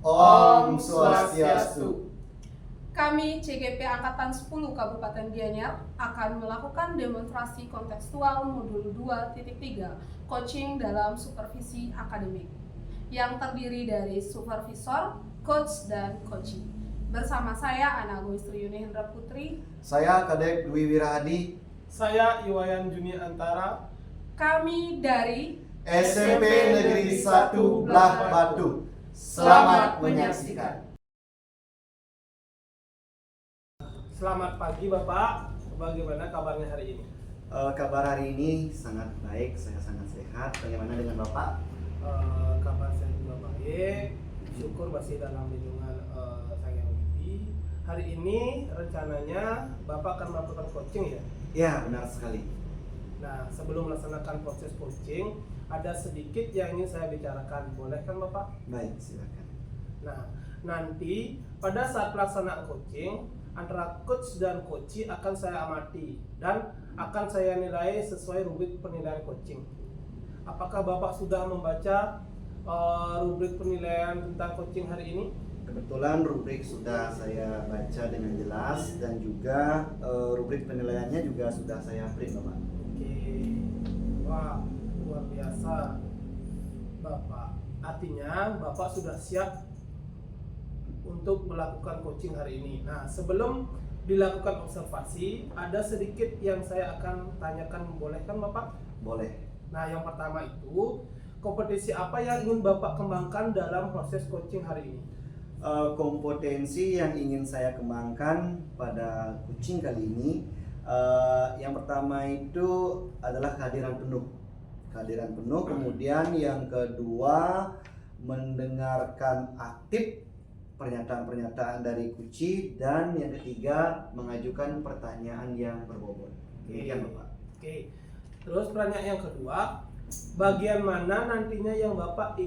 Om Swastiastu. Kami CGP Angkatan 10 Kabupaten Gianyar akan melakukan demonstrasi kontekstual modul 2.3 coaching dalam supervisi akademik yang terdiri dari supervisor, coach, dan coaching. Bersama saya Ana Agustri Yuni Hendra Putri. Saya Kadek Dwi Wirahadi. Saya Iwayan Juni Antara. Kami dari SMP Negeri 1 Blah Batu. Selamat menyaksikan. Selamat pagi Bapak, bagaimana kabarnya hari ini? Kabar hari ini sangat baik, saya sangat sehat. Bagaimana dengan Bapak? Kabar saya juga baik, syukur masih dalam lindungan Sang Yang Widi. Hari ini rencananya Bapak akan melakukan coaching ya? Ya, benar sekali. Nah, sebelum melaksanakan proses coaching, ada sedikit yang ingin saya bicarakan, boleh kan Bapak? Baik, silakan. Nah, nanti pada saat pelaksanaan coaching, antara coach dan coachee akan saya amati dan akan saya nilai sesuai rubrik penilaian coaching. Apakah Bapak sudah membaca rubrik penilaian tentang coaching hari ini? Kebetulan rubrik sudah saya baca dengan jelas dan juga rubrik penilaiannya juga sudah saya print, Bapak. Oke, wah luar biasa Bapak. Artinya Bapak sudah siap untuk melakukan coaching hari ini. Nah, sebelum dilakukan observasi, ada sedikit yang saya akan tanyakan, boleh kan Bapak? Boleh. Nah, yang pertama itu, kompetensi apa yang ingin Bapak kembangkan dalam proses coaching hari ini? Kompetensi yang ingin saya kembangkan pada coaching kali ini, yang pertama itu adalah kehadiran penuh. Kehadiran penuh, kemudian yang kedua mendengarkan aktif pernyataan-pernyataan dari coachee, dan yang ketiga mengajukan pertanyaan yang berbobot. Demikian Bapak. Oke. Terus pertanyaan yang kedua, bagian mana nantinya yang Bapak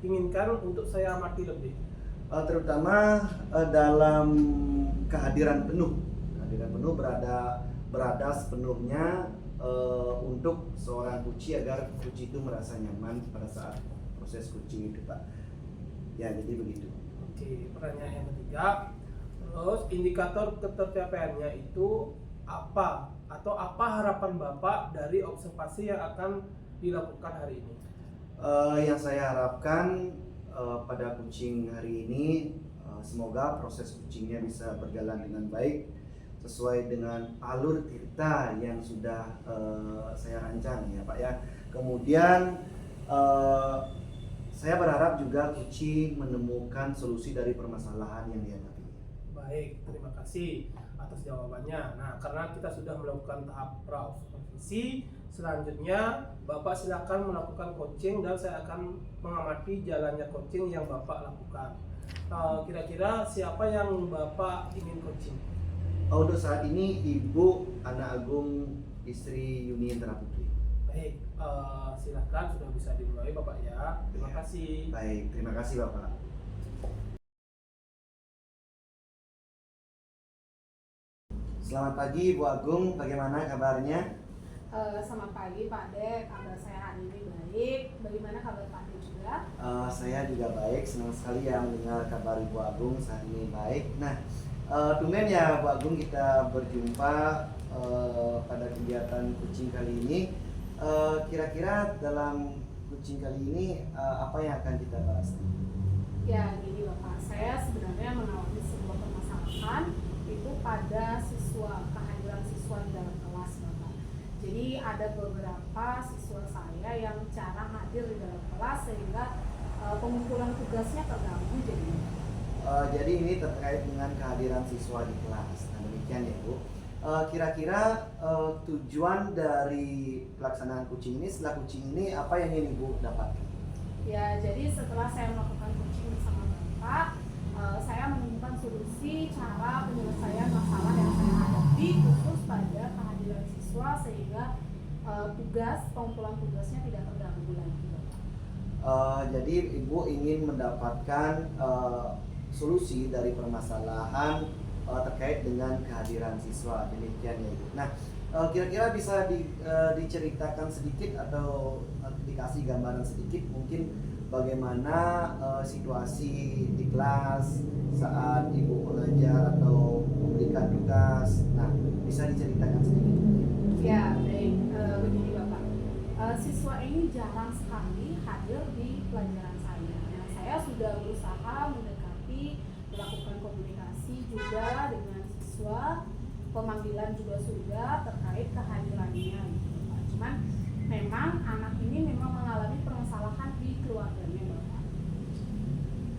inginkan untuk saya amati lebih? Terutama dalam kehadiran penuh. Kehadiran penuh berada sepenuhnya untuk seorang coachee agar coachee itu merasa nyaman pada saat proses coaching itu, Pak. Ya, jadi begitu. Oke, pertanyaan yang ketiga, terus indikator ketercapaiannya itu apa? Atau apa harapan Bapak dari observasi yang akan dilakukan hari ini? Yang saya harapkan pada coaching hari ini, semoga proses coachingnya bisa berjalan dengan baik sesuai dengan alur cerita yang sudah saya rancang ya Pak ya. Kemudian saya berharap juga coaching menemukan solusi dari permasalahan yang dihadapi. Baik, terima kasih atas jawabannya. Nah, karena kita sudah melakukan tahap pra-observasi, selanjutnya Bapak silakan melakukan coaching dan saya akan mengamati jalannya coaching yang Bapak lakukan. Kira-kira siapa yang Bapak ingin coaching? Untuk saat ini Ibu Ana Agung istri Yuni Hendra Putri. Baik, silakan sudah bisa dimulai Bapak ya. Terima kasih. Baik, terima kasih Bapak. Selamat pagi Bu Agung, bagaimana kabarnya? Selamat pagi Pak Dek, kabar saya hari ini baik. Bagaimana kabar Pak Dek juga? Saya juga baik, senang sekali ya mendengar kabar Ibu Agung saat ini baik. Nah, tumben ya Bu Agung kita berjumpa pada kegiatan coaching kali ini. Kira-kira dalam coaching kali ini apa yang akan kita bahas? Ya gini Bapak, saya sebenarnya mengalami sebuah permasalahan itu pada kehadiran siswa di dalam kelas Bapak. Jadi ada beberapa siswa saya yang cara hadir di dalam kelas sehingga pengumpulan tugasnya terganggu jadinya. Jadi ini terkait dengan kehadiran siswa di kelas. Nah demikian ya Bu. Kira-kira tujuan dari pelaksanaan coaching ini, setelah coaching ini apa yang ingin Ibu dapatkan? Ya, jadi setelah saya melakukan coaching bersama Bapak, saya menemukan solusi cara penyelesaian masalah yang saya hadapi khusus pada kehadiran siswa sehingga pengumpulan tugasnya tidak terganggu lagi. Jadi Ibu ingin mendapatkan solusi dari permasalahan terkait dengan kehadiran siswa, demikian ya Ibu. Nah, kira-kira bisa diceritakan sedikit atau dikasih gambaran sedikit mungkin bagaimana situasi di kelas saat ibu mengajar atau memberikan tugas. Nah, bisa diceritakan sedikit? Ya, baik. Begini Bapak, siswa ini jarang sekali hadir di pelajaran saya. Nah, saya sudah berusaha mendekati, melakukan komunikasi juga dengan siswa, pemanggilan juga sudah terkait kehadirannya. Gitu, Pak. Cuman memang anak ini memang mengalami permasalahan di keluarganya, Bapak.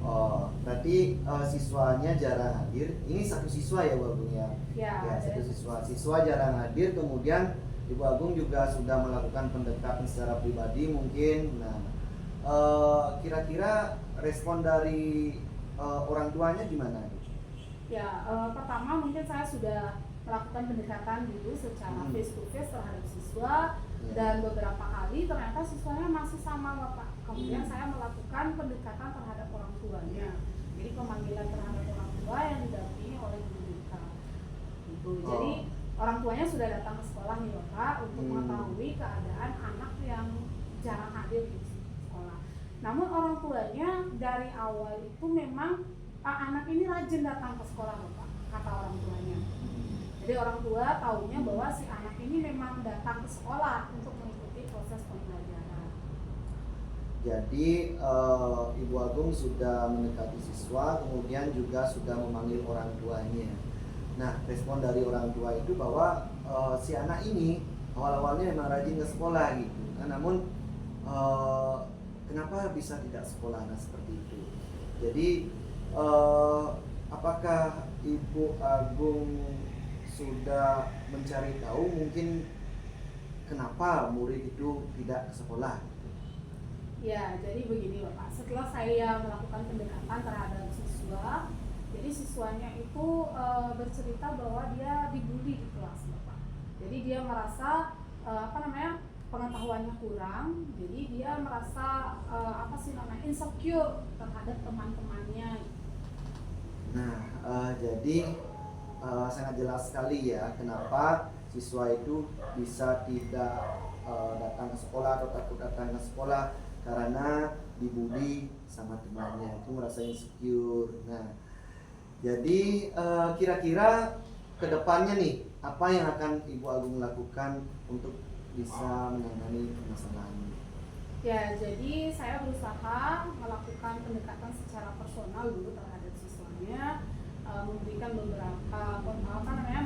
Oh, berarti siswanya jarang hadir. Ini satu siswa ya, Bu Agung ya? Ya, Ya, ada satu siswa jarang hadir. Kemudian Ibu Agung juga sudah melakukan pendekatan secara pribadi mungkin. Nah, kira-kira respon dari orang tuanya gimana? Ya, pertama mungkin saya sudah melakukan pendekatan dulu secara face to face terhadap siswa, Ya. dan beberapa kali ternyata siswanya masih sama Bapak. Kemudian saya melakukan pendekatan terhadap orang tuanya. Jadi pemanggilan terhadap orang tua yang didampingi oleh guru BK. Gitu. Jadi orang tuanya sudah datang ke sekolah nih Bapak untuk mengetahui keadaan anak yang jarang hadir di sekolah. Namun orang tuanya dari awal itu memang anak ini rajin datang ke sekolah Bapak, kata orang tuanya. Jadi orang tua taunya bahwa si anak ini memang datang ke sekolah untuk mengikuti proses pembelajaran. Jadi Ibu Agung sudah mendekati siswa, kemudian juga sudah memanggil orang tuanya. Nah, respon dari orang tua itu bahwa si anak ini awal-awalnya memang rajin ke sekolah gitu. Nah, namun kenapa bisa tidak sekolah? Nah, seperti itu. Jadi apakah Ibu Agung sudah mencari tahu mungkin kenapa murid itu tidak ke sekolah? Ya, jadi begini Bapak, setelah saya melakukan pendekatan terhadap siswa, jadi siswanya itu bercerita bahwa dia dibully di kelas Bapak. Jadi dia merasa pengetahuannya kurang, jadi dia merasa insecure terhadap teman-temannya. Nah, jadi sangat jelas sekali ya kenapa siswa itu bisa tidak datang ke sekolah atau takut datang ke sekolah karena dibully sama temannya, itu merasa insecure. Nah, jadi kira-kira kedepannya nih apa yang akan Ibu Agung lakukan untuk bisa menangani permasalahan ini? Ya, jadi saya berusaha melakukan pendekatan secara personal dulu terhadap siswanya, memberikan beberapa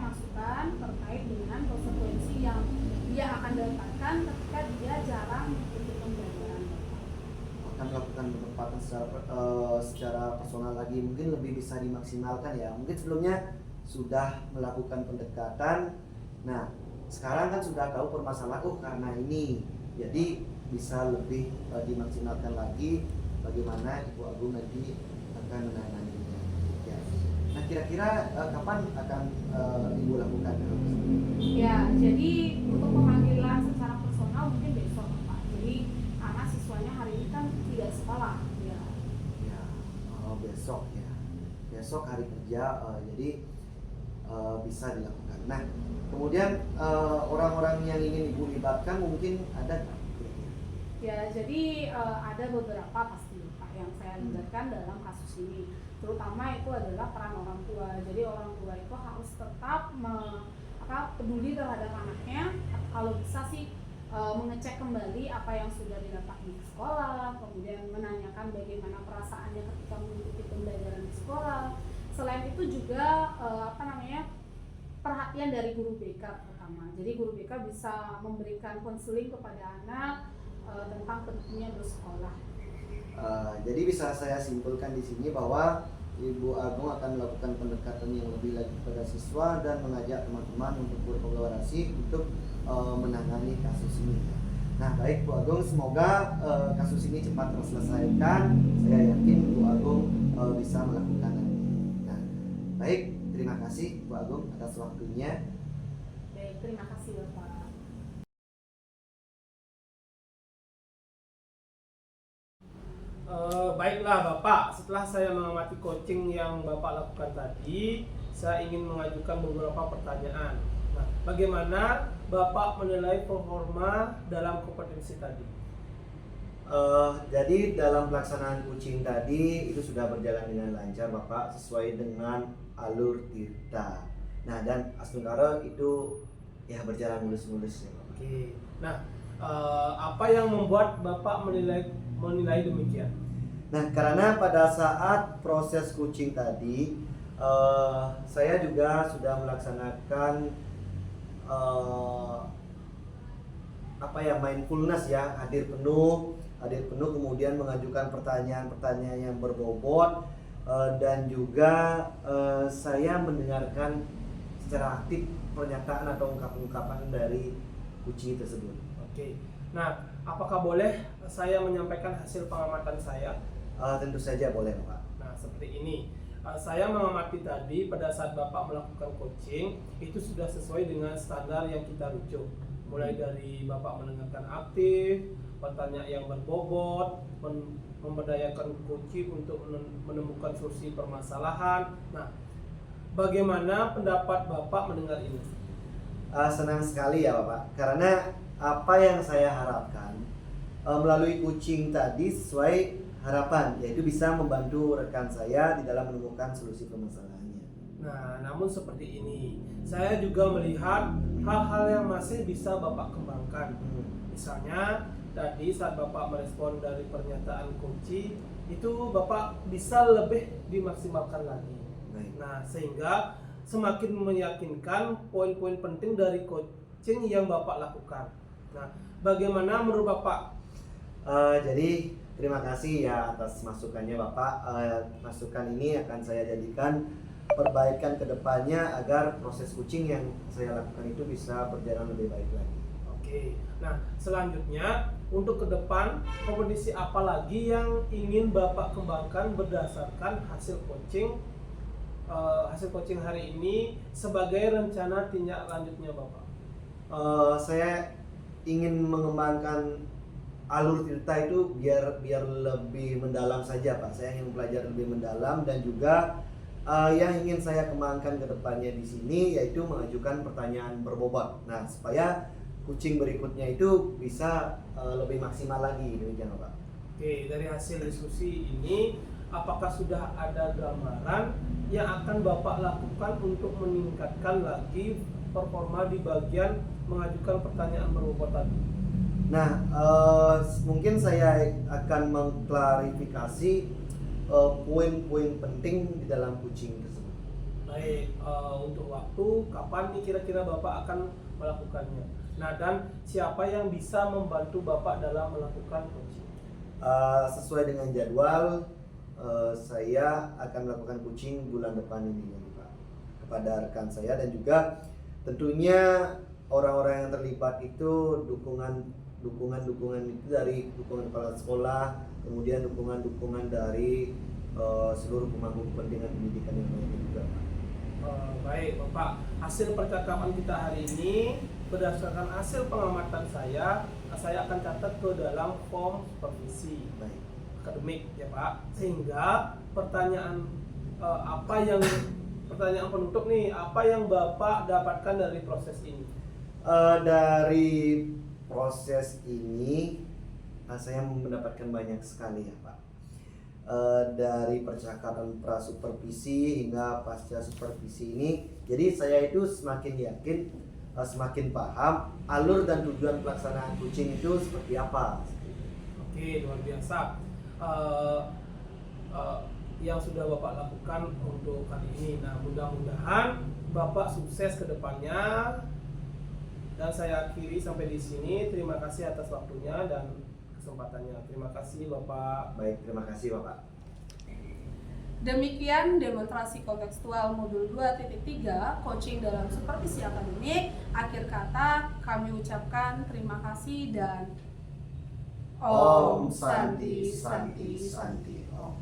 masukan terkait dengan konsekuensi yang dia akan dapatkan ketika dia jarang mengikuti pembelajaran. Akan melakukan pendekatan secara personal lagi, mungkin lebih bisa dimaksimalkan ya. Mungkin sebelumnya sudah melakukan pendekatan, nah sekarang kan sudah tahu permasalahan, karena ini, jadi bisa lebih dimaksimalkan lagi bagaimana Ibu Agung nanti akan menanganinya. Ya. Nah, kira-kira kapan akan Ibu lakukan? Ya, jadi untuk pemanggilan secara personal mungkin besok Pak. Jadi anak siswanya hari ini kan tidak sekolah. Ya. Ya, besok ya. Besok hari kerja, jadi bisa dilakukan. Nah, kemudian orang-orang yang ingin Ibu libatkan mungkin ada nggak? Ya, jadi ada beberapa pasti Pak yang saya libatkan dalam kasus ini. Terutama itu adalah peran orang tua. Jadi orang tua itu harus tetap peduli terhadap anaknya. Kalau bisa sih mengecek kembali apa yang sudah didapat di sekolah, kemudian menanyakan bagaimana perasaannya ketika mengikuti pembelajaran di sekolah. Selain itu juga perhatian dari guru BK terutama. Jadi guru BK bisa memberikan konseling kepada anak tentang pentingnya bersekolah. Jadi bisa saya simpulkan di sini bahwa Ibu Agung akan melakukan pendekatan yang lebih lagi kepada siswa dan mengajak teman-teman untuk berkolaborasi untuk menangani kasus ini. Nah, baik Bu Agung, semoga kasus ini cepat terselesaikan. Saya yakin Bu Agung bisa melakukannya. Nah, baik, terima kasih Bu Agung atas waktunya. Baik, terima kasih Bapak. Baiklah Bapak, setelah saya mengamati coaching yang Bapak lakukan tadi, saya ingin mengajukan beberapa pertanyaan. Nah, bagaimana Bapak menilai performa dalam kompetensi tadi? Jadi dalam pelaksanaan coaching tadi itu sudah berjalan dengan lancar Bapak, sesuai dengan alur Tirta. Nah, dan Astungkara itu ya berjalan mulus-mulus ya Bapak. Oke. Nah, apa yang membuat Bapak menilai demikian? Nah, karena pada saat proses coaching tadi, saya juga sudah melaksanakan mindfulness ya, hadir penuh, kemudian mengajukan pertanyaan-pertanyaan yang berbobot, dan juga saya mendengarkan secara aktif pernyataan atau ungkapan-ungkapan dari coaching tersebut. Oke. Nah, apakah boleh saya menyampaikan hasil pengamatan saya? Tentu saja boleh Pak. Nah, seperti ini. Saya mengamati tadi pada saat Bapak melakukan coaching itu sudah sesuai dengan standar yang kita rujuk. Mulai dari Bapak mendengarkan aktif, bertanya yang berbobot, memberdayakan coaching untuk menemukan solusi permasalahan. Nah, bagaimana pendapat Bapak mendengar ini? Senang sekali ya Bapak, karena apa yang saya harapkan melalui coaching tadi sesuai harapan, yaitu bisa membantu rekan saya di dalam menemukan solusi permasalahannya. Nah, namun seperti ini, saya juga melihat hal-hal yang masih bisa Bapak kembangkan. Misalnya, tadi saat Bapak merespon dari pernyataan coaching, itu Bapak bisa lebih dimaksimalkan lagi. Baik. Nah, sehingga semakin meyakinkan poin-poin penting dari coaching yang Bapak lakukan. Nah, bagaimana menurut Bapak? Jadi terima kasih ya atas masukannya Bapak. Masukan ini akan saya jadikan perbaikan ke depannya agar proses coaching yang saya lakukan itu bisa berjalan lebih baik lagi. Oke. Nah, selanjutnya untuk ke depan kompetisi apa lagi yang ingin Bapak kembangkan berdasarkan hasil coaching hari ini sebagai rencana tindak lanjutnya Bapak? Saya ingin mengembangkan alur Tirta itu biar lebih mendalam saja Pak. Saya ingin belajar lebih mendalam, dan juga yang ingin saya kembangkan ke depannya di sini yaitu mengajukan pertanyaan berbobot. Nah, supaya coaching berikutnya itu bisa lebih maksimal lagi, demikian Pak. Oke, dari hasil diskusi ini apakah sudah ada gambaran yang akan Bapak lakukan untuk meningkatkan lagi performa di bagian mengajukan pertanyaan berbobot tadi? Nah, mungkin saya akan mengklarifikasi poin-poin penting di dalam coaching tersebut. Baik, untuk waktu kapan nih kira-kira Bapak akan melakukannya? Nah, dan siapa yang bisa membantu Bapak dalam melakukan coaching? Sesuai dengan jadwal, saya akan melakukan coaching bulan depan ini Pak, kepada rekan saya, dan juga tentunya orang-orang yang terlibat itu dukungan itu dari dukungan kepala sekolah, kemudian dukungan dari seluruh pemangku kepentingan pendidikan yang lainnya juga. Baik Bapak, hasil percakapan kita hari ini berdasarkan hasil pengamatan saya akan catat ke dalam form supervisi Baik. akademik ya Pak, sehingga pertanyaan penutup nih, apa yang Bapak dapatkan dari proses ini? Dari proses ini saya mendapatkan banyak sekali ya Pak. Dari percakapan pra-supervisi hingga pasca supervisi ini, jadi saya itu semakin yakin, semakin paham alur dan tujuan pelaksanaan coaching itu seperti apa. Oke, luar biasa. Yang sudah Bapak lakukan untuk kali ini. Nah, mudah-mudahan Bapak sukses ke depannya. Dan saya akhiri sampai di sini. Terima kasih atas waktunya dan kesempatannya. Terima kasih Bapak. Baik, terima kasih Bapak. Demikian demonstrasi kontekstual modul 2.3 coaching dalam supervisi akademik. Akhir kata kami ucapkan terima kasih dan Om Santi Santi Santi Om.